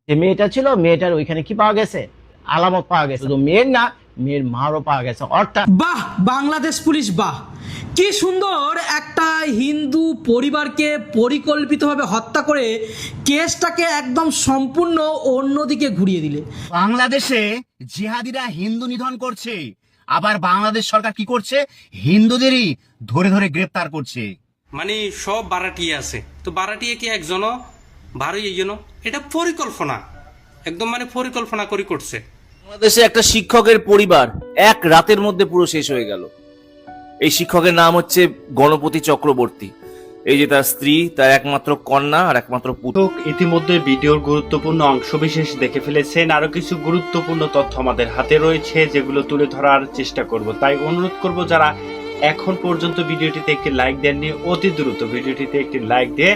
যে মেয়েটা ছিল, মেয়েটার ওইখানে কি পাওয়া গেছে, আলামত পাওয়া গেছে। শুধু মেয়ের না, মেয়ের মারও পাওয়া গেছে। অর্থাৎ বাহ, বাংলাদেশ পুলিশ বাহ, কি সুন্দর একটা হিন্দু পরিবারকে পরিকল্পিতভাবে হত্যা করে কেসটাকে একদম সম্পূর্ণ অন্যদিকে ঘুরিয়ে দিলে। বাংলাদেশে জিহাদিরা হিন্দু নিধন করছে, আবার বাংলাদেশ সরকার কি করছে, হিন্দুদেরই ধরে ধরে গ্রেপ্তার করছে। মানে সব বারাটিয়ে আছে, তো বারাটিয়ে কি একজনও বারোই এই জন্য এটা পরিকল্পনা, একদম মানে পরিকল্পনা করে করছে। বাংলাদেশে একটা শিক্ষকের পরিবার এক রাতের মধ্যে পুরো শেষ হয়ে গেল। এই শিক্ষকের নাম হচ্ছে গণপতি চক্রবর্তী। এই যে তার স্ত্রী, তার একমাত্র কন্যা আর একমাত্র পুত্র। ইতিমধ্যে ভিডিওর গুরুত্বপূর্ণ অংশবিশেষ দেখে ফেলেছেন, আরো কিছু গুরুত্বপূর্ণ তথ্য আমাদের হাতে রয়েছে যেগুলো তুলে ধরার চেষ্টা করব। তাই অনুরোধ করব, যারা এখন পর্যন্ত ভিডিওটিতে একটি লাইক দেননি, অতি দ্রুত ভিডিওটিতে একটি লাইক দিয়ে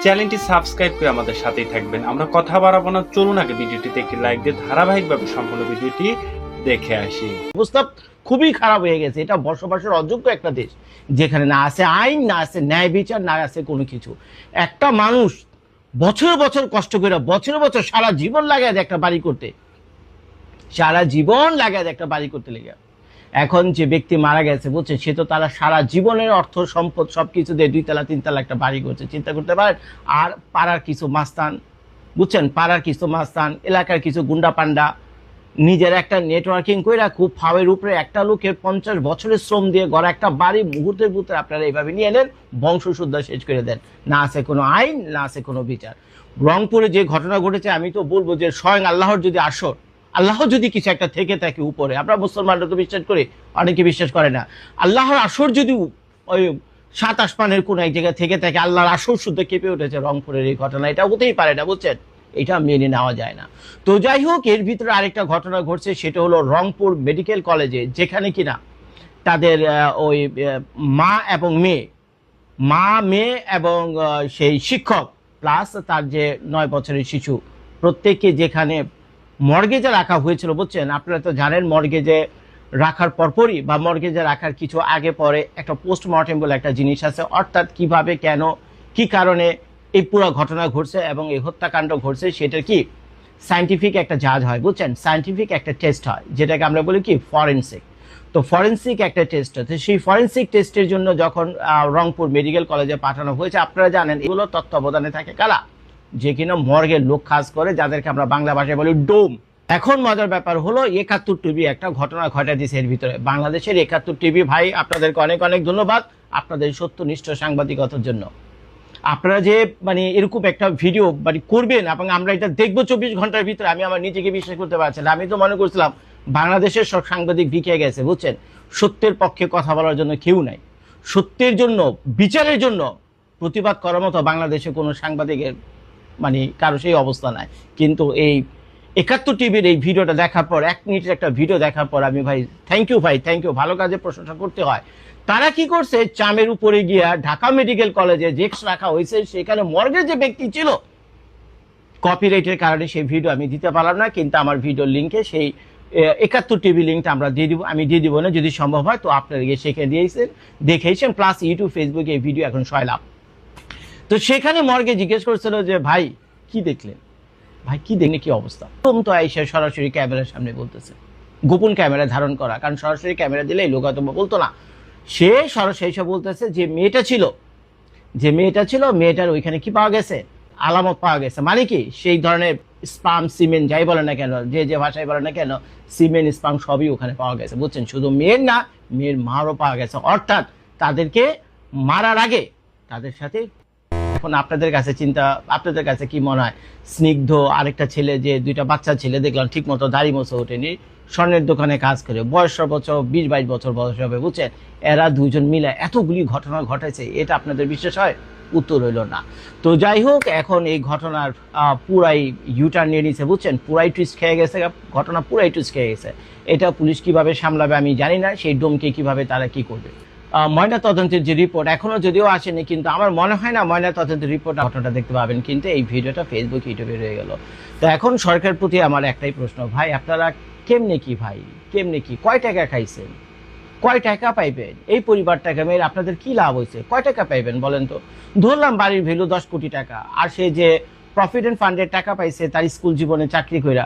চ্যানেলটি সাবস্ক্রাইব করে আমাদের সাথেই থাকবেন। আমরা কথা বাড়াবো না, চলুন আগে ভিডিওটিতে একটি লাইক দিয়ে ধারাবাহিকভাবে সম্পূর্ণ ভিডিওটি দেখে আসি। অবস্থা খুবই খারাপ হয়ে গেছে। এটা বসবাসের অযোগ্য একটা দেশ, যেখানে না আছে আইন, না আছে ন্যায় বিচার, না আছে কোনো কিছু। একটা মানুষ বছর বছর কষ্ট করে, বছর বছর সারা জীবন লাগায় একটা বাড়ি করতে, সারা জীবন লাগায় একটা বাড়ি করতে লেগে, এখন যে ব্যক্তি মারা গেছে বুঝছেন, সে তো তারা সারা জীবনের অর্থ সম্পদ সবকিছু দিয়ে 2 তলা 3 তলা একটা বাড়ি করছে, চিন্তা করতে পারেন। আর পাড়ার কিছু মাস্তান বুঝছেন, পাড়ার কিছু মাস্তান, এলাকার কিছু গুন্ডা পান্ডা নিজের একটা নেটওয়ার্কিং করে খুব ফাওয়ের উপরে একটা লোকের 50 বছরের শ্রম দিয়ে গড়া একটা বাড়ি মুহূর্তের ভিতরে আপনারা এইভাবে নিয়ে এলেন, বংশশুদ্ধা শেষ করে দেন। না আছে কোনো আইন, না আছে কোনো বিচার। রংপুরে যে ঘটনা ঘটেছে, আমি তো বলবো যে স্বয়ং আল্লাহর যদি আসর, আল্লাহ যদি কিছু একটা থেকে থাকে উপরে, আমরা মুসলমানরা তো বিশ্বাস করি, অনেকে বিশ্বাস করে না। আল্লাহর আসর যদি ওই 7 আসমানের কোন এক জায়গায় থেকে থাকে, আল্লাহর আসর শুদ্ধ কেঁপে উঠেছে রংপুরের এই ঘটনা, এটা হতেই পারে না বুঝছেন, এটা মেনে নেওয়া যায় না। তো যাই হোক, এর ভিতরে আরেকটা ঘটনা ঘটছে, সেটা হলো রংপুর মেডিকেল কলেজে, যেখানে কিনা তাদের ওই মা এবং মেয়ে এবং সেই শিক্ষক প্লাস তার যে 9 বছরের শিশু, প্রত্যেককে যেখানে মর্গেজে রাখা হয়েছিল বুঝছেন। আপনারা তো জানেন, মর্গেজে রাখার পরপরই বা মর্গেজে রাখার কিছু আগে পরে একটা পোস্টমর্টেম বলে একটা জিনিস আছে। অর্থাৎ কিভাবে, কেন, কি কারণে এই পুরো ঘটনা ঘটছে এবং এই হত্যাকাণ্ড ঘটছে, সেটার কি সায়েন্টিফিক একটা জাজ হয় বুঝছেন, সায়েন্টিফিক একটা টেস্ট হয়, যেটাকে আমরা বলি কি ফরেনসিক। তো ফরেনসিক একটা টেস্ট আছে, সেই ফরেনসিক টেস্টের জন্য যখন রংপুর মেডিকেল কলেজে পাঠানো হয়েছে, আপনারা জানেন এগুলো তত্ত্বাবধানে থাকে কারা, যে কিনা মর্গের লোক কাজ করে, যাদেরকে আমরা বাংলা ভাষায় বলি ডোম। এখন মজার ব্যাপার হলো 71 টিভি একটা ঘটনা ঘটে দিয়েছে এর ভিতরে। বাংলাদেশের 71 টিভি ভাই, আপনাদেরকে অনেক অনেক ধন্যবাদ আপনাদের সত্যনিষ্ঠ সাংবাদিকতার জন্য। আপনারা যে মানে এরকম একটা ভিডিও মানে করবেন এবং আমরা এটা দেখবো 24 ঘন্টার ভিতরে, আমি আমার নিজেকে বিশ্বাস করতে পারছি না। আমি তো মনে করছিলাম বাংলাদেশের সব সাংবাদিক ঢিকে গেছে বুঝছেন, সত্যের পক্ষে কথা বলার জন্য কেউ নাই, সত্যের জন্য, বিচারের জন্য প্রতিবাদ করার মতো বাংলাদেশে কোনো সাংবাদিকের মানে কারো সেই অবস্থা নাই। কিন্তু এই 71 টিভির এই ভিডিওটা দেখার পর, 1 মিনিটের একটা ভিডিও দেখার পর আমি ভাই থ্যাংক ইউ ভাই, থ্যাংক ইউ। ভালো কাজে প্রশংসা করতে হয়। তারা কি করছে, চামের উপরে গিয়া ঢাকা মেডিকেল কলেজে জেক্স রাখা হয়েছে, সেখানে মর্গের যে ব্যক্তি ছিল, কপিরাইটের কারণে সেই ভিডিও আমি দিতে পারলাম না, কিন্তু আমার ভিডিওর লিঙ্কে সেই 71 টিভি লিঙ্কটা আমরা দিয়ে দিব, আমি দিয়ে দিব না, যদি সম্ভব হয় তো আপনারা গিয়ে সেখানে দিয়েছেন, দেখেছেন, প্লাস ইউটিউব ফেসবুকে এই ভিডিও এখন 6 লাখ। তো সেখানে মর্গে জিজ্ঞেস করছিল যে ভাই কি দেখলেন, ভাই কি দেখলে, কি অবস্থা। তো আইসা সরাসরি ক্যামেরার সামনে বলতেছে, গোপন ক্যামেরা ধারণ করা, কারণ সরাসরি ক্যামেরা দিলে এই লোক হয়তো বলতো না। সে সরাসরি এসে বলতেছে যে মেয়েটা ছিল, মেয়েটার ওইখানে কি পাওয়া গেছে, আলামত পাওয়া গেছে। মানে কি, সেই ধরনের স্পাম, সিমেন্ট যাই বলে না কেন, যে ভাষায় বলে না কেন, সিমেন্ট স্পাম সবই ওখানে পাওয়া গেছে বুঝছেন। শুধু মেয়ের না, মেয়ের মারও পাওয়া গেছে। অর্থাৎ তাদেরকে মারার আগে তাদের সাথে। এখন আপনাদের কাছে কি মনে হয়, স্নিগ্ধ আরেকটা ছেলে, যে 2টা বাচ্চা ছেলে দেখলাম ঠিক মতো দাড়ি মোছা ওঠেনি, স্বর্ণের দোকানে কাজ করে, বয়স সর্বোচ্চ 20-22 বছর বয়স হবে বুঝছেন, এরা দুজন মিলে এতগুলি ঘটনা ঘটেছে, এটা আপনাদের বিশ্বাস হয়? উত্তর হইল না। তো যাই হোক, এখন এই ঘটনার পুরাই ইউটার্ন নিয়ে নিছে বুঝছেন, পুরাই টুইস্ট খেয়ে গেছে ঘটনা, পুরাই টুইস্ট খেয়ে গেছে। এটা পুলিশ কিভাবে সামলাবে আমি জানি না, সেই ডোমকে কিভাবে তারা কি করবে। ময়না তদন্তের যে রিপোর্ট এখনো যদিও আসেনি, কিন্তু আমার মনে হয় না ময়না তদন্তের রিপোর্ট ঘটনাটা দেখতে পাবেন, কিন্তু এই ভিডিওটা ফেসবুক ইউটিউবে রয়ে গেল। তো এখন সরকারের প্রতি আমার একটাই প্রশ্ন, ভাই আপনারা কেমনে কি কয় টাকা খাইছেন, কয় টাকা পাইবেন, এই পরিবারটাকে মেরে আপনাদের কি লাভ হয়েছে, কয় টাকা পাইবেন বলেন তো। ধরলাম বাড়ির ভ্যালু 10 কোটি টাকা, আর সে যে প্রভিডেন্ট ফান্ডের টাকা পাইছে তার স্কুল জীবনে চাকরি কইরা,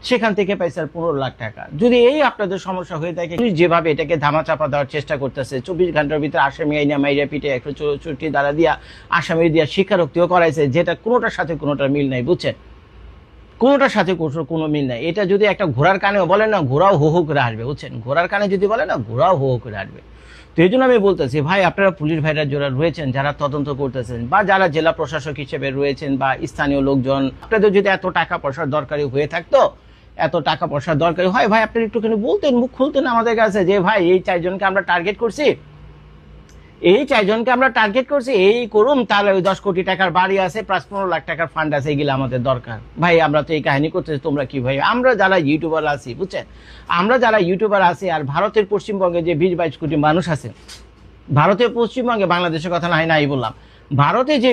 সেখান থেকে পাইছে আর 15 লাখ টাকা। যদি এই আপনাদের সমস্যা হয়ে থাকে, যেভাবে এটাকে ধামাচাপা দেওয়ার চেষ্টা করতেছে, 24 ঘন্টার ভিতরে আসামি আইনা মাইরা পিটে 164 দ্বারা দিয়া আসামি দিয়া স্বীকারোক্তিও করাইছে, যেটা কোনোটার সাথে কোনোটার মিল নাই, বুঝছেন? কোনোটার সাথে কোনো মিল নাই। এটা যদি একটা ঘোড়ার কানেও বলে না, ঘোড়াও হো হো করে আসবে, বুঝছেন? ঘোড়ার কানে যদি বলে না, ঘোড়াও হো হো করে আসবে। তো এই জন্য আমি বলতেছি ভাই, আপনারা পুলিশ ভাইরা যারা রয়েছেন, যারা তদন্ত করতেছেন, বা যারা জেলা প্রশাসক হিসেবে রয়েছেন, বা স্থানীয় লোকজন, আপনাদের যদি এত টাকা পয়সার দরকারি হয়ে থাকতো, এত টাকা পয়সার দরকারি হয় ভাই, আপনারা একটুখানি বলতেন, মুখ খুলতেন আমাদের কাছে যে ভাই এই 4 জনকে আমরা টার্গেট করছি, এই 4 জনকে আমরা টার্গেট করছি, এই করুন, তাহলে ওই 10 কোটি টাকার বাড়ি আছে, প্লাস 15 লাখ টাকার ফান্ড আছে, এগুলো আমাদের দরকার। ভাই আমরা তো এই কাহিনী করতেছি, তোমরা কি ভাই? আমরা যারা ইউটিউবার আছি, বুঝছেন, আমরা যারা ইউটিউবার আছি, আর ভারতের পশ্চিমবঙ্গে যে 20-22 কোটি মানুষ আছে, ভারতের পশ্চিমবঙ্গে, বাংলাদেশের কথা নাই বললাম, ভারতে যে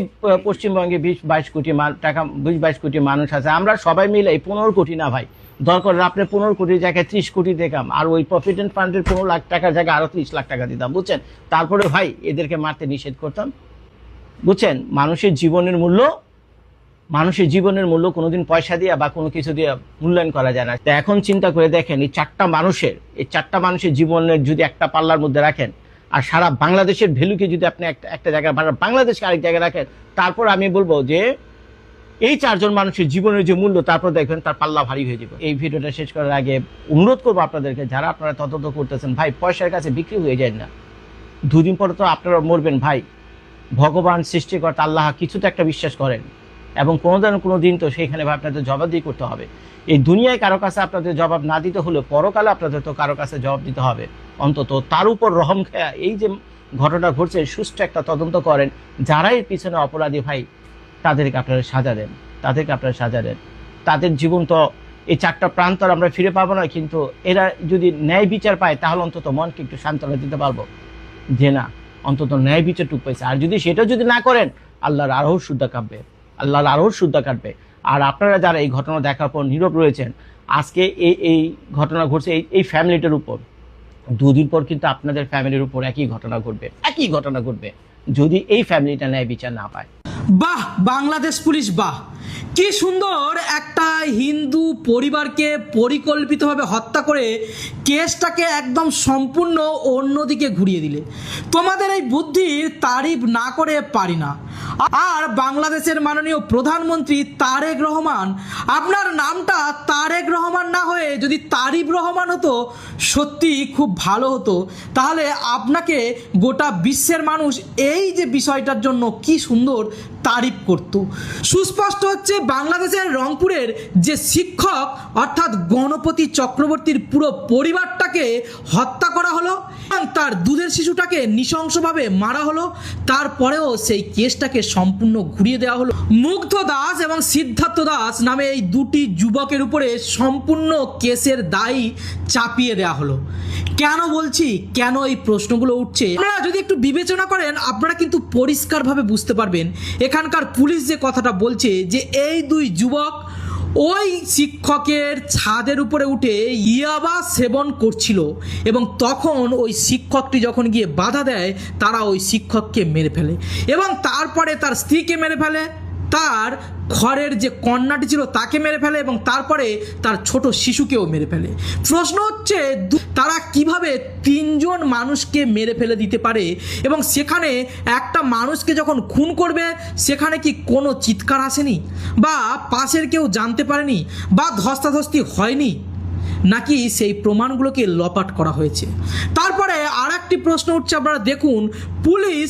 পশ্চিমবঙ্গে 20-22 কোটি মানুষ আছে, আমরা সবাই মিলে 15 কোটি না ভাই, দরকার আপনি 15 কোটির জায়গায় 30 কোটি দিতাম, আর ওই প্রভিডেন্ট ফান্ডের 15 লাখ টাকার জায়গায় আরো 30 লাখ টাকা দিতাম, বুঝছেন? তারপরে ভাই এদেরকে মারতে নিষেধ করতাম, বুঝছেন? মানুষের জীবনের মূল্য কোনোদিন পয়সা দিয়ে বা কোনো কিছু দিয়ে মূল্যায়ন করা যায় না। তো এখন চিন্তা করে দেখেন, এই 4টা মানুষের জীবনের যদি একটা পাল্লার মধ্যে রাখেন, আর সারা বাংলাদেশের ভ্যালুকে যদি আপনি একটা জায়গায়, বাংলাদেশকে আরেক জায়গায় রাখেন, তারপর আমি বলবো যে এই 4 জন মানুষের জীবনের যে মূল্য, তারপর দেখবেন তার পাল্লা ভারী হয়ে যাবে। এই ভিডিওটা শেষ করার আগে অনুরোধ করবো আপনাদেরকে, যারা আপনারা তদন্ত করতেছেন, ভাই পয়সার কাছে বিক্রি হয়ে যায় না। 2 দিন পরে তো আপনারা মরবেন ভাই। ভগবান, সৃষ্টিকর্তা আল্লাহ কিছু তো একটা বিশ্বাস করেন, এবং কোনো দিন তো সেইখানে ভাই আপনাদের জবাবদিহি করতে হবে। এই দুনিয়ায় কারো কাছে আপনাদের জবাব না দিতে হলে পরকালে আপনাদের তো কারো কাছে জবাব দিতে হবে। অন্তত তার উপর রহম খেয়া এই যে ঘটনা ঘটছে, সুষ্ঠু একটা তদন্ত করেন। যারা এর পিছনে অপরাধী ভাই, তাদেরকে আপনারা সাজা দেন, তাদের জীবন তো এই 4টা প্রান্ত আমরা ফিরে পাবো না, কিন্তু এরা যদি ন্যায় বিচার পায়, তাহলে অন্তত মনকে একটু সান্ত্বনা দিতে পারবো যে না, অন্তত ন্যায় বিচার টুক পাইছে। আর যদি সেটা যদি না করেন, আল্লাহর আরও শুদ্ধা কাটবে। আর আপনারা যারা এই ঘটনা দেখার পর নীরব রয়েছেন, আজকে এই ঘটনা ঘটছে এই ফ্যামিলিটার উপর, 2 দিন পর কিন্তু আপনাদের ফ্যামিলির উপর একই ঘটনা ঘটবে যদি এই ফ্যামিলিটা ন্যায় বিচার না পায়। বাহ, বাংলাদেশ পুলিশ বাহ, কি সুন্দর একটা হিন্দু পরিবারকে পরিকল্পিতভাবে হত্যা করে কেসটাকে একদম সম্পূর্ণ অন্যদিকে ঘুরিয়ে দিলে। তোমাদের এই বুদ্ধির তারিফ না করে পারি না। আর বাংলাদেশের মাননীয় প্রধানমন্ত্রী তারেক রহমান, আপনার নামটা তারেক রহমান না হয়ে যদি তারিফ রহমান হতো, সত্যি খুব ভালো হতো। তাহলে আপনাকে গোটা বিশ্বের মানুষ এই যে বিষয়টার জন্য কি সুন্দর তারিফ করত। সুস্পষ্ট হচ্ছে বাংলাদেশের রংপুরের যে শিক্ষক অর্থাৎ গণপতি চক্রবর্তীর পুরো পরিবারটাকে হত্যা করা হলো এবং তার দুধের শিশুটাকে নৃশংসভাবে মারা হলো, তারপরেও সেই কেসটাকে সম্পূর্ণ ঘুরিয়ে দেওয়া হলো। মুগ্ধ দাস এবং সিদ্ধার্থ দাস নামে এই 2টি যুবকের উপরে সম্পূর্ণ কেসের দায় চাপিয়ে দেওয়া হলো। কেন বলছি, কেন এই প্রশ্নগুলো উঠছে, আপনারা যদি একটু বিবেচনা করেন, আপনারা কিন্তু পরিষ্কারভাবে বুঝতে পারবেন এখানকার পুলিশ যে কথাটা বলছে, যে এই 2 যুবক ওই শিক্ষকের ছাদের উপরে উঠে ইয়াবা সেবন করছিল, এবং তখন ওই শিক্ষকটি যখন গিয়ে বাধা দেয়, তারা ওই শিক্ষককে মেরে ফেলে, এবং তারপরে তার স্ত্রীকে মেরে ফেলে, তার ঘরের যে কন্যাটি ছিল তাকে মেরে ফেলে, এবং তারপরে তার ছোট শিশুকেও মেরে ফেলে। প্রশ্ন হচ্ছে তারা কিভাবে 3 জন মানুষকে মেরে ফেলে দিতে পারে, এবং সেখানে একটা মানুষকে যখন খুন করবে, সেখানে কি কোনো চিৎকার আসেনি, বা পাশের কেউ জানতে পারেনি, বা ধস্তাধস্তি হয়নি, নাকি সেই প্রমাণগুলোকে লপাট করা হয়েছে? তারপরে আর একটি প্রশ্ন উঠছে, আপনারা দেখুন, পুলিশ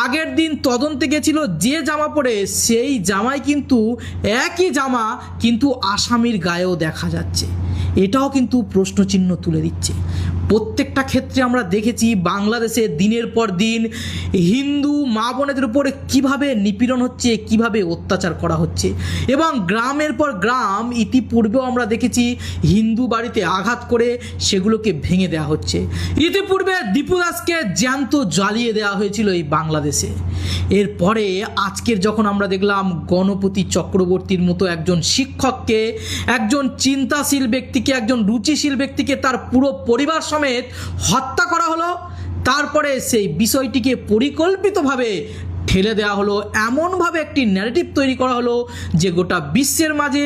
আগের দিন তদন্তে গেছিল যে জামা পরে, সেই জামাই কিন্তু একই জামা কিন্তু আসামির গায়েও দেখা যাচ্ছে। এটাও কিন্তু প্রশ্নচিহ্ন তুলে দিচ্ছে। প্রত্যেকটা ক্ষেত্রে আমরা দেখেছি বাংলাদেশে দিনের পর দিন হিন্দু মা বোনেদের উপরে কিভাবে নিপীড়ন হচ্ছে, কিভাবে অত্যাচার করা হচ্ছে, এবং গ্রামের পর গ্রাম ইতিপূর্বেও আমরা দেখেছি হিন্দু বাড়িতে আঘাত করে সেগুলোকে ভেঙে দেওয়া হচ্ছে। ইতিপূর্বে দীপু দাসকে জ্যান্ত জ্বালিয়ে দেওয়া হয়েছিল এই বাংলাদেশে। এরপরে আজকের যখন আমরা দেখলাম গণপতি চক্রবর্তীর মতো একজন শিক্ষককে, একজন চিন্তাশীল ব্যক্তিকে, একজন রুচিশীল ব্যক্তিকে তার পুরো পরিবার সমেত হত্যা করা হলো, তারপরে সেই বিষয়টিকে পরিকল্পিতভাবে ঠেলে দেওয়া হলো, এমনভাবে একটি ন্যারেটিভ তৈরি করা হলো যে গোটা বিশ্বের মাঝে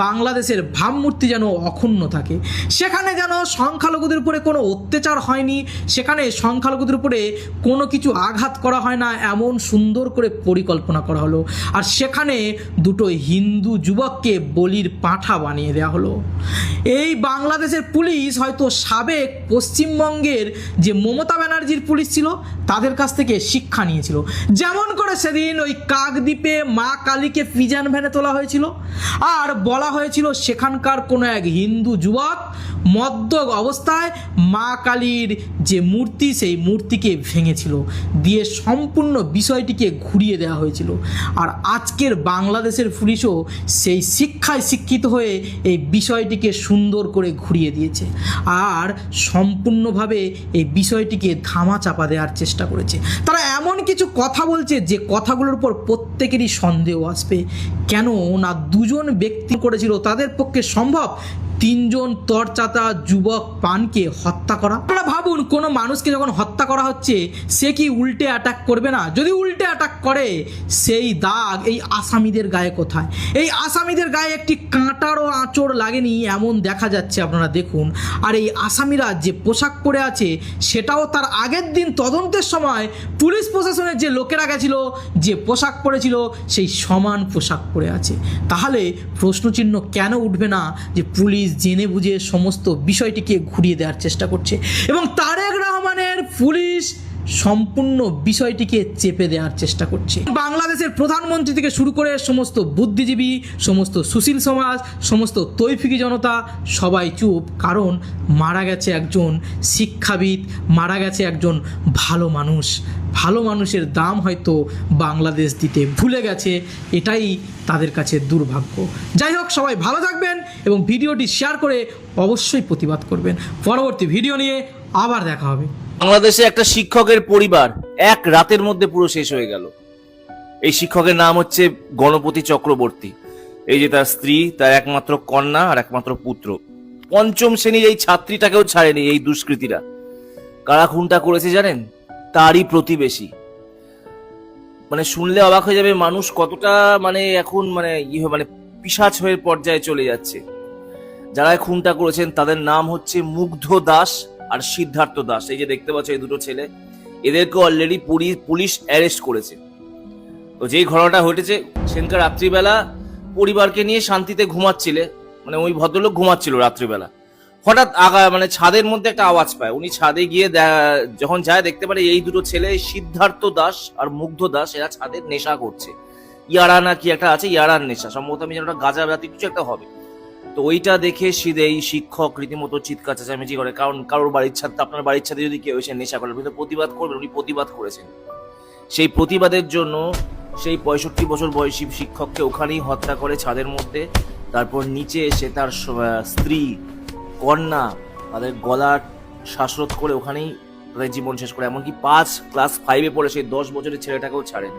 বাংলাদেশের ভাবমূর্তি যেন অক্ষুণ্ণ থাকে। সেখানে যেন সংখ্যালঘুদের উপরে কোনো অত্যাচার হয়নি, সেখানে সংখ্যালঘুদের উপরে কোনো কিছু আঘাত করা হয় না, এমন সুন্দর করে পরিকল্পনা করা হলো। আর সেখানে দুটো হিন্দু যুবককে বলির পাঁঠা বানিয়ে দেওয়া হলো। এই বাংলাদেশের পুলিশ হয়তো সাবেক পশ্চিমবঙ্গের যে মমতা ব্যানার্জির পুলিশ ছিল তাদের কাছ থেকে শিক্ষা নিয়েছিল। যেমন করে সেদিন ওই কাকদ্বীপে মা কালীকে পিজান ভ্যানে তোলা হয়েছিল আর বলা হয়েছিল সেখানকার কোনো এক হিন্দু যুবক মদ্যপ অবস্থায় মা কালীর যে মূর্তি সেই মূর্তিকে ভেঙেছিল, দিয়ে সম্পূর্ণ বিষয়টিকে ঘুরিয়ে দেওয়া হয়েছিল। আর আজকের বাংলাদেশের পুলিশও সেই শিক্ষায় শিক্ষিত হয়ে এই বিষয়টিকে সুন্দর করে ঘুরিয়ে দিয়েছে আর সম্পূর্ণভাবে এই বিষয়টিকে ধামাচাপা দেওয়ার চেষ্টা করেছে। তারা এমন কিছু কথা বলছে যে কথাগুলোর উপর প্রত্যেকেরই সন্দেহ আসবে। কেন না দুজন ব্যক্তি করেছিল, তাদের পক্ষে সম্ভব 3 জন তরচাতা যুবক পানকে হত্যা করা? আপনারা ভাবুন, কোনো মানুষকে যখন হত্যা করা হচ্ছে সে কি উল্টে অ্যাটাক করবে না? যদি উল্টে অ্যাটাক করে সেই দাগ এই আসামিদের গায়ে কোথায়? এই আসামিদের গায়ে একটি কাঁটারও আঁচড় লাগেনি এমন দেখা যাচ্ছে, আপনারা দেখুন। আর এই আসামিরা যে পোশাক পরে আছে সেটাও তার আগের দিন তদন্তের সময় পুলিশ প্রশাসনের যে লোকেরা গেছিল যে পোশাক পরেছিল সেই সমান পোশাক পরে আছে। তাহলে প্রশ্নচিহ্ন কেন উঠবে না যে পুলিশ জেনে বুঝে সমস্ত বিষয়টিকে ঘুরিয়ে দেওয়ার চেষ্টা করছে এবং তারেক রহমানের পুলিশ সম্পূর্ণ বিষয়টিকে চেপে দেওয়ার চেষ্টা করছে। বাংলাদেশের প্রধানমন্ত্রী থেকে শুরু করে সমস্ত বুদ্ধিজীবী, সমস্ত সুশীল সমাজ, সমস্ত তৌফিকি জনতা সবাই চুপ, কারণ মারা গেছে একজন শিক্ষাবিদ, মারা গেছে একজন ভালো মানুষ। ভালো মানুষের দাম হয়তো বাংলাদেশ দিতে ভুলে গেছে, এটাই তাদের কাছে দুর্ভাগ্য। যাই হোক, সবাই ভালো থাকবেন এবং ভিডিওটি শেয়ার করে অবশ্যই প্রতিবাদ করবেন। পরবর্তী ভিডিও নিয়ে আবার দেখা হবে। বাংলাদেশে একটা শিক্ষকের পরিবার এক রাতের মধ্যে পুরো শেষ হয়ে গেল। এই শিক্ষকের নাম হচ্ছে গণপতি চক্রবর্তী। এই যে তার স্ত্রী, তার একমাত্র কন্যা আর একমাত্র পুত্র। 5ম শ্রেণীর এই ছাত্রীটাকেও ছাড়েনি এই দুষ্কৃতীরা। কারা খুনটা করেছে জানেন? তারই প্রতিবেশী। মানে শুনলে অবাক হয়ে যাবে মানুষ কতটা এখন পিশাচ হয়ে পর্যায়ে চলে যাচ্ছে। যারা খুনটা করেছেন তাদের নাম হচ্ছে মুগ্ধ দাস আর সিদ্ধার্থ দাস। এই যে দেখতে পাচ্ছ এই দুটো ছেলে, এদেরকে অলরেডি পুলিশ অ্যারেস্ট করেছে। তো যেই ঘটনাটা ঘটেছে, সেদিনকার রাত্রিবেলা পরিবারকে নিয়ে শান্তিতে ঘুমাচ্ছিলে, ওই ভদ্রলোক ঘুমাচ্ছিল রাত্রিবেলা, হঠাৎ ছাদের মধ্যে একটা আওয়াজ পায়। উনি ছাদে গিয়ে যখন যায় দেখতে পারে এই দুটো ছেলে সিদ্ধার্থ দাস আর মুগ্ধ দাস এরা ছাদে নেশা করছে। ইয়ারা না কি একটা আছে, ইয়ারার নেশা সম্ভবত, আমি যেন গাঁজা জাতীয় কিছু একটা হবে। তো ওইটা দেখে এই শিক্ষক রীতিমতো চিৎকার চেঁচামেচি করে, কারণ কারোর বাড়ির ছাদ, আপনার বাড়ির ছাদে যদি কেউ এসে নেশা করে আপনি তো প্রতিবাদ করবেন। উনি প্রতিবাদ করেছেন। সেই প্রতিবাদের জন্য সেই 65 বছর বয়সী শিক্ষককে ওখানেই হত্যা করে ছাদের মধ্যে। তারপর নিচে এসে তার স্ত্রী, কন্যা, তাদের গলার শ্বাসরোধ করে ওখানেই তাদের জীবন শেষ করে। এমনকি ক্লাস 5-এ পড়ে সেই 10 বছরের ছেলেটাকেও ছাড়েন।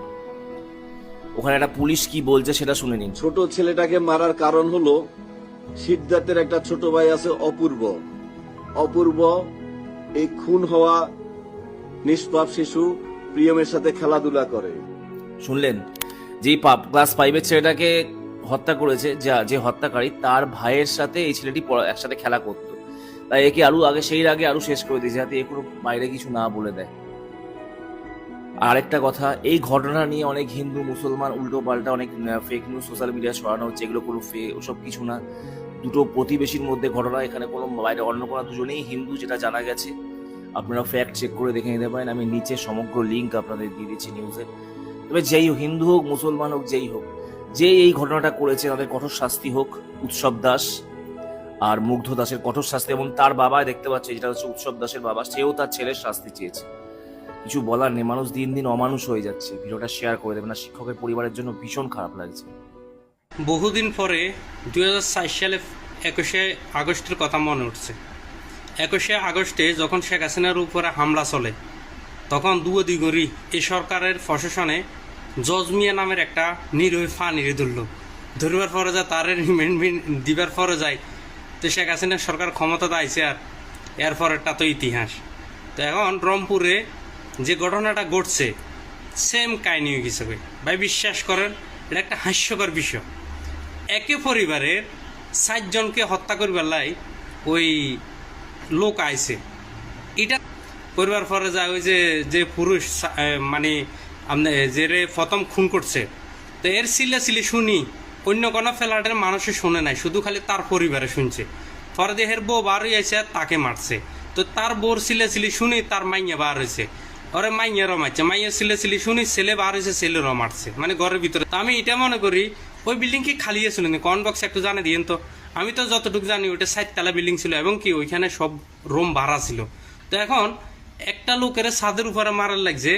ওখানে একটা পুলিশ কি বলছে সেটা শুনে নিন। ছোট ছেলেটাকে মারার কারণ হলো সিদ্ধার্থের একটা ছোট ভাই আছে অপূর্ব এই খুন হওয়া নিষ্পাপ শিশু প্রিয়মের সাথে খেলাধুলা করে। শুনলেন? যেই ক্লাস 5-এর ছেলেটাকে হত্যা করেছে, যে হত্যাকারী, তার ভাইয়ের সাথে এই ছেলেটি একসাথে খেলা করতো। তাই একে সেই আগে আরো শেষ করে দিয়েছে, যাতে এ কোনো বাইরে কিছু না বলে দেয়। আরেকটা কথা, এই ঘটনা নিয়ে অনেক হিন্দু মুসলমান উল্টো পাল্টা অনেক ফেক নিউজ সোশ্যাল মিডিয়া ছড়ানো হচ্ছে। এগুলো কোনো ওসব কিছু না, দুটো প্রতিবেশীর মধ্যে ঘটনা। এখানে কোনো বাইরে অন্য কোনো দুজনেই হিন্দু, যেটা জানা গেছে। আপনারা ফ্যাক্ট চেক করে দেখে নিতে পারেন। আমি নিচে সমগ্র লিঙ্ক আপনাদের দিয়ে দিচ্ছি নিউজে। তবে যেই হোক, হিন্দু হোক মুসলমান হোক, যেই হোক, যে এই ঘটনাটা করেছে তাদের কঠোর শাস্তি হোক। উৎসব দাস আর মুগ্ধ দাসের কঠোর শাস্তি, এবং তার বাবা দেখতে পাচ্ছে, যেটা হচ্ছে উৎসব দাসের বাবা, সেও তার ছেলের শাস্তি চেয়েছে। কিছু বলার নেই, মানুষ দিন দিন অমানুষ হয়ে যাচ্ছে। ভিডিওটা শেয়ার করে দেবেন। না, শিক্ষকের পরিবারের জন্য ভীষণ খারাপ লাগছে। বহুদিন পরে 2004 সালে 21শে আগস্টের কথা মনে উঠছে। 21শে আগস্টে যখন শেখ হাসিনার উপরে হামলা চলে, তখন দুদিগরি এই সরকারের প্রশাসনে জজ মিয়া নামের একটা নিরীহ ফানিরে ধরবার পরে যায়, তার রিমান্ড দিবার পরে যায়। তো শেখ হাসিনার সরকার ক্ষমতাতে আইছে, আর এর পরেরটা তো ইতিহাস। তো এখন রংপুরে যে ঘটনাটা ঘটছে, সেম কাহিনী হয়ে গেছে ভাই, বিশ্বাস করেন এটা একটা হাস্যকর বিষয়। একই পরিবারের 4 জনকে হত্যা করবার লাই ওই লোক আইছে, এটা করবার পরে যায় ওই যে পুরুষ মানে আপনি যে রে প্রথম খুন করছে, তো এর সিলে শুনি অন্য কোনো ফ্ল্যাটের মানুষে শুনে নাই, শুধু খালি তার পরিবারে শুনছে। পরে দেহের বউ বার হয়েছে তাকে মারছে, তো তার বউর সিলে শুনি তার মাইয়া বার হয়েছে, ওরে মাইয়ারও মারছে, মাইয়ের সিলে শুনি ছেলে বার হয়েছে, ছেলেরও মারছে, মানে ঘরের ভিতরে। তো আমি এটা মনে করি ওই বিল্ডিং কি খালি ছিল না, কমেন্ট বক্সে একটু জানিয়ে দিন তো। আমি তো যতটুকু জানি ওইটা 4 তলা বিল্ডিং ছিল এবং কি ওইখানে সব রুম ভাড়া ছিল। তো এখন একটা লোকের ছাদের উপরে মারার লাগছে,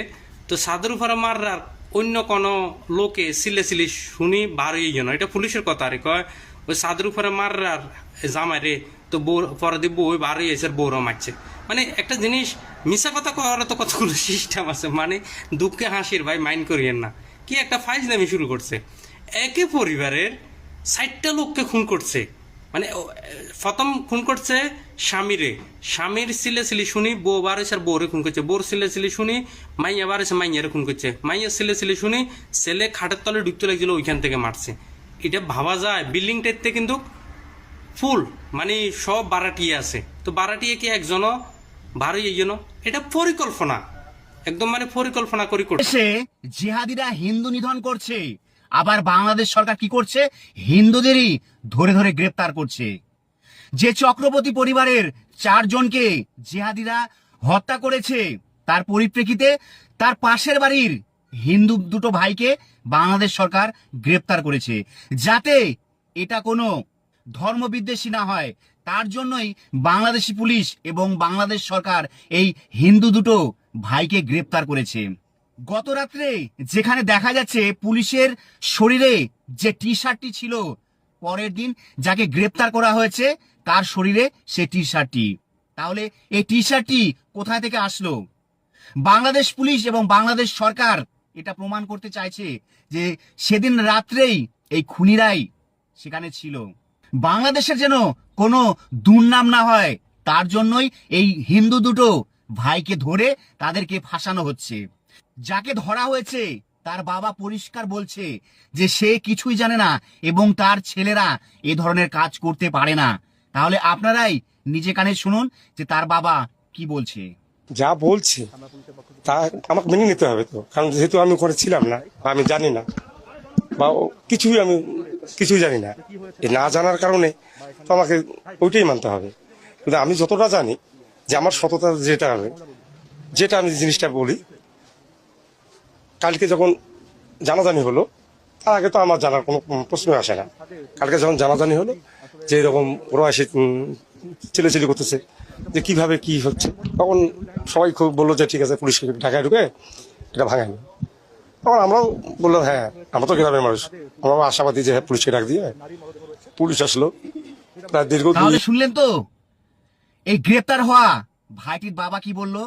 তো ছাদের উপরে মারার অন্য কোনো লোকে সিলে শুনি বার হয়ে গেল, এটা পুলিশের কথা আর কয় ওই ছাদের উপরে মারার জামাই রে, তো বউ পরে দিব ওই বার হয়ে এসে বউরা মারছে। মানে একটা জিনিস মিশা কথা করার তো কতগুলো সিস্টেম আছে, মানে দুঃখে হাসির ভাই মাইন্ড করিয়েন না, কি একটা ফাইজলামি শুরু করছে। একই পরিবারের 4টা লোককে খুন করছে, মানে প্রথম খুন করছে স্বামীর সিলে শুনি বউ বার হয়েছে আর বউরে খুন করছে, বউর সিলে শুনি মাইয়া বার হয়েছে মাইয়ারে খুন করছে, মাইয়ার সিলে শুনি ছেলে খাটের তলে ঢুকতে লাগছিল ওইখান থেকে মারছে। এটা ভাবা যায় বিল্ডিংটাতে কিন্তু ফুল মানে সব বারাটিয়ে আছে, তো বারাটিয়ে কি একজনও বার হয়ে গেল, এটা পরিকল্পনা, একদম মানে পরিকল্পনা করে করছে। দেশে জিহাদিরা হিন্দু নিধন করছে, আবার বাংলাদেশ সরকার কি করছে, হিন্দুদেরই ধরে ধরে গ্রেপ্তার করছে। যে চক্রবর্তী পরিবারের 4 জনকে জিহাদিরা হত্যা করেছে, তার পরিপ্রেক্ষিতে তার পাশের বাড়ির হিন্দু 2টো ভাইকে বাংলাদেশ সরকার গ্রেপ্তার করেছে, যাতে এটা কোনো ধর্মবিদ্বেষী না হয়। তার জন্যই বাংলাদেশি পুলিশ এবং বাংলাদেশ সরকার এই হিন্দু 2টো ভাইকে গ্রেপ্তার করেছে। গত রাত্রে যেখানে দেখা যাচ্ছে পুলিশের শরীরে যে টি শার্টটি ছিল, পরের দিন যাকে গ্রেপ্তার করা হয়েছে তার শরীরে সে টি শার্টটি। তাহলে এই টি শার্টটি কোথা থেকে আসলো? বাংলাদেশ পুলিশ এবং বাংলাদেশ সরকার এটা প্রমাণ করতে চাইছে যে সেদিন রাত্রেই এই খুনিরাই সেখানে ছিল। বাংলাদেশের যেন কোনো দুর্নাম না হয়, তার জন্যই এই হিন্দু 2টো ভাইকে ধরে তাদেরকে ফাঁসানো হচ্ছে। যাকে ধরা হয়েছে তার বাবা পরিষ্কার বলছে যে সে কিছুই জানে না এবং তার ছেলেরা এ ধরনের কাজ করতে পারে না। তাহলে আপনারাই নিজে কানে শুনুন যে তার বাবা কি বলছে। যা বলছে তা আমাকে মেনে নিতে হবে তো, কারণ যেহেতু আমি ওখানে ছিলাম না, আমি জানি না, বা আমি কিছুই জানি না, এই না জানার কারণে তো আমাকে ওইটাই মানতে হবে। কিন্তু আমি যতটা জানি যে আমার সততা যেটা আমি জিনিসটা বলি, কালকে যখন জানাজানি হলো তার আগে তো আমার জানার কোনো প্রশ্ন আসে না। কালকে যখন জানাজানি হলো যে এরকম ওরা এসে চিলেচিলি করতেছে যে কিভাবে কি হচ্ছে, তখন সবাই খুব বললো যে ঠিক আছে পুলিশকে ঢাকায় ঢুকে এটা ভাঙাই। তখন আমরাও বললাম হ্যাঁ, আমরা তো গ্রামের মানুষ, আমরাও আশাবাদী যে হ্যাঁ পুলিশকে ডাক দিয়ে পুলিশ আসলো। প্রায় দীর্ঘ তাহলে শুনলেন তো এই গ্রেপ্তার হওয়া ভাইটির বাবা কি বলল।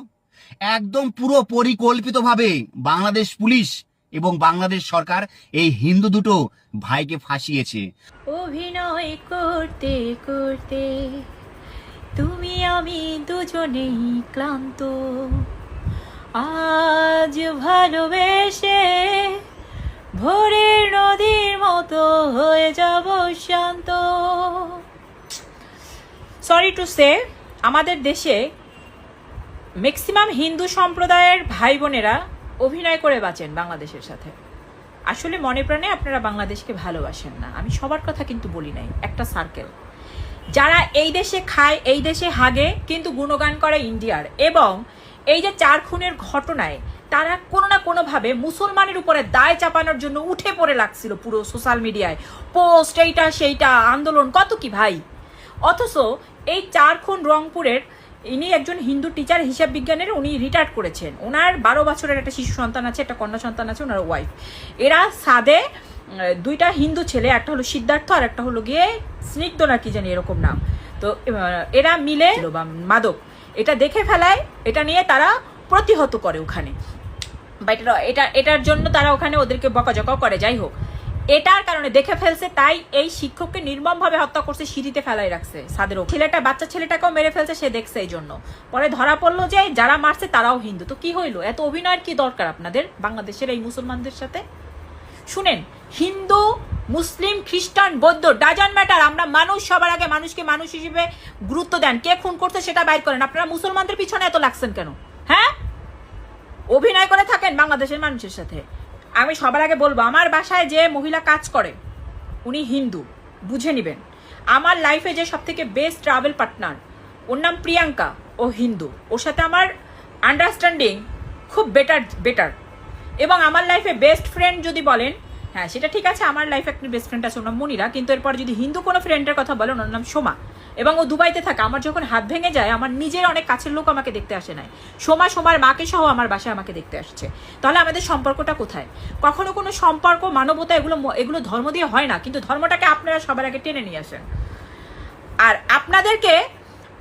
একদম পুরো পরিকল্পিতভাবে বাংলাদেশ পুলিশ এবং বাংলাদেশ সরকার এই হিন্দু 2টো ভাইকে ফাঁসিয়েছে। অভিনয় করতে করতে তুমি আমি দুজনেই ক্লান্ত, আজ ভালোবেসে ভোরের নদীর মতো হয়ে যাব শান্ত। সরি টু সে, আমাদের দেশে ম্যাক্সিমাম হিন্দু সম্প্রদায়ের ভাই বোনেরা অভিনয় করে বাঁচেন বাংলাদেশের সাথে। আসলে মনে প্রাণে আপনারা বাংলাদেশকে ভালোবাসেন না, আমি সবার কথা কিন্তু বলি নাই, একটা সার্কেল যারা এই দেশে খায়, এই দেশে হাগে, কিন্তু গুণগান করে ইন্ডিয়ার। এবং এই যে 4 খুনের ঘটনায় তারা কোনো না কোনোভাবে মুসলমানের উপরে দায় চাপানোর জন্য উঠে পড়ে লাগছিল পুরো সোশ্যাল মিডিয়ায়, পোস্ট এইটা সেইটা, আন্দোলন কত কি ভাই। অথচ এই 4 খুন রংপুরের, ইনি একজন হিন্দু টিচার, হিসাব বিজ্ঞানের, উনি রিটায়ার্ড করেছেন, ওনার 12 বছরের একটা শিশু সন্তান আছে, একটা কন্যা সন্তান আছে, ওনার ওয়াইফ। এরা সাদে 2টা হিন্দু ছেলে, একটা হলো সিদ্ধার্থ আর একটা হলো গিয়ে স্নিগ্ধ না কি জানি এরকম নাম। তো এরা মিলে মাদক এটা দেখে ফেলায়, এটা নিয়ে তারা প্রতিহত করে ওখানে, বা এটার জন্য তারা ওখানে ওদেরকে বকাঝকা করে। যাই হোক, এটার কারণে দেখে ফেলছে, তাই এই শিক্ষককে নির্মমভাবে হত্যা করছে, সিঁড়িতে ফেলাই রাখছে ছাদের উপর। বাচ্চা ছেলেটাকেও মেরে ফেলছে, সে দেখছে এই জন্য। পরে ধরা পড়লো যে যারা মারছে তারাও হিন্দু। তো কি হইলো? এত অভিনয়ের কি দরকার আপনাদের বাংলাদেশের এই মুসলমানদের সাথে? শুনেন, হিন্দু, মুসলিম, খ্রিস্টান, বৌদ্ধ ডাজন্ট ম্যাটার, আমরা মানুষ, সবার আগে মানুষকে মানুষ হিসেবে গুরুত্ব দেন। কে খুন করছে সেটা বাইর করেন। আপনারা মুসলমানদের পিছনে এত লাগছেন কেন? হ্যাঁ, অভিনয় করে থাকেন বাংলাদেশের মানুষের সাথে। আমি সবার আগে বলবো, আমার বাসায় যে মহিলা কাজ করে উনি হিন্দু, বুঝে নিবেন। আমার লাইফে যে সব থেকে বেস্ট ট্রাভেল পার্টনার, ওর নাম প্রিয়াঙ্কা, ও হিন্দু। ওর সাথে আমার আন্ডারস্ট্যান্ডিং খুব বেটার। এবং আমার লাইফে বেস্ট ফ্রেন্ড যদি বলেন, হ্যাঁ সেটা ঠিক আছে, আমার লাইফে একটা বেস্ট ফ্রেন্ড আছে, ওর নাম মনিরা। কিন্তু এরপর যদি হিন্দু কোনো ফ্রেন্ডের কথা বলেন, ওর নাম সোমা। এবং ও দুবাইতে থাকে। আমার যখন হাত ভেঙে যায়, আমার নিজের অনেক কাছের লোক আমাকে দেখতে আসে নাই, সোমার মাকে সহ আমার বাসায় আমাকে দেখতে আসছে। তাহলে আমাদের সম্পর্কটা কোথায়? কখনো কোনো সম্পর্ক, মানবতা, এগুলো ধর্ম দিয়ে হয় না, কিন্তু ধর্মটাকে আপনারা সবার আগে টেনে নিয়ে আসেন। আর আপনাদেরকে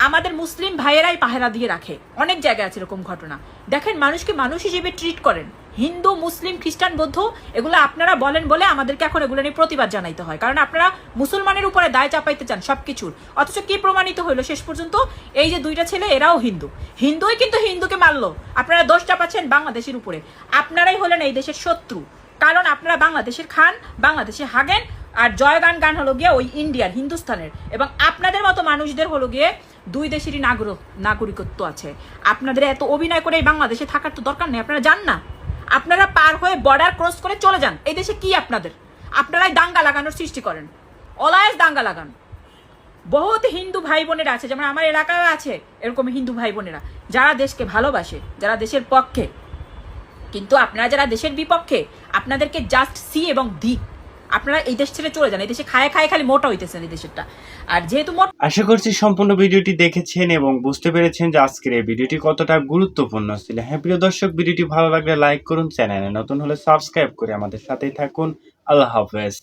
আমাদের মুসলিম ভাইয়েরাই পাহারা দিয়ে রাখে। অনেক জায়গায় আছে এরকম ঘটনা। দেখেন, মানুষকে মানুষ হিসেবে ট্রিট করেন। হিন্দু, মুসলিম, খ্রিস্টান, বৌদ্ধ এগুলো আপনারা বলেন বলে আমাদেরকে এখন এগুলো নিয়ে প্রতিবাদ জানাইতে হয়, কারণ আপনারা মুসলমানের উপরে দায় চাপাইতে চান সবকিছুর। অথচ কি প্রমাণিত হইলো শেষ পর্যন্ত? এই যে দুইটা ছেলে, এরাও হিন্দুই কিন্তু হিন্দুকে মারলো। আপনারা দোষ চাপাচ্ছেন বাংলাদেশের উপরে। আপনারাই হলেন এই দেশের শত্রু, কারণ আপনারা বাংলাদেশের খান, বাংলাদেশে হাগেন। আর জয়গান হলো গিয়ে ওই ইন্ডিয়ার, হিন্দুস্তানের। এবং আপনাদের মতো মানুষদের হলো গিয়ে দুই দেশেরই নাগরিকত্ব আছে। আপনাদের এত অভিনয় করে এই বাংলাদেশে থাকার তো দরকার নেই। আপনারা যান না, আপনারা পার হয়ে বর্ডার ক্রস করে চলে যান। এই দেশে কি আপনাদের? আপনারাই দাঙ্গা লাগানোর সৃষ্টি করেন, অলওয়েজ দাঙ্গা লাগান। বহুত হিন্দু ভাই বোনেরা আছে, যেমন আমার এলাকায় আছে এরকম হিন্দু ভাই বোনেরা, যারা দেশকে ভালোবাসে, যারা দেশের পক্ষে। কিন্তু আপনারা যারা দেশের বিপক্ষে, আপনাদেরকে জাস্ট সি এবং দি। আপনারা এই দেশ ছেড়ে চলে যান। এই দেশে খায় খালি মোটা হইতেছেন এই দেশেরটা। আর যেহেতু আশা করছি সম্পূর্ণ ভিডিওটি দেখেছেন এবং বুঝতে পেরেছেন যে আজকের এই ভিডিওটি কতটা গুরুত্বপূর্ণ ছিল। হ্যাঁ প্রিয় দর্শক, ভিডিওটি ভালো লাগলে লাইক করুন, চ্যানেলে নতুন হলে সাবস্ক্রাইব করে আমাদের সাথেই থাকুন। আল্লাহ হাফেজ।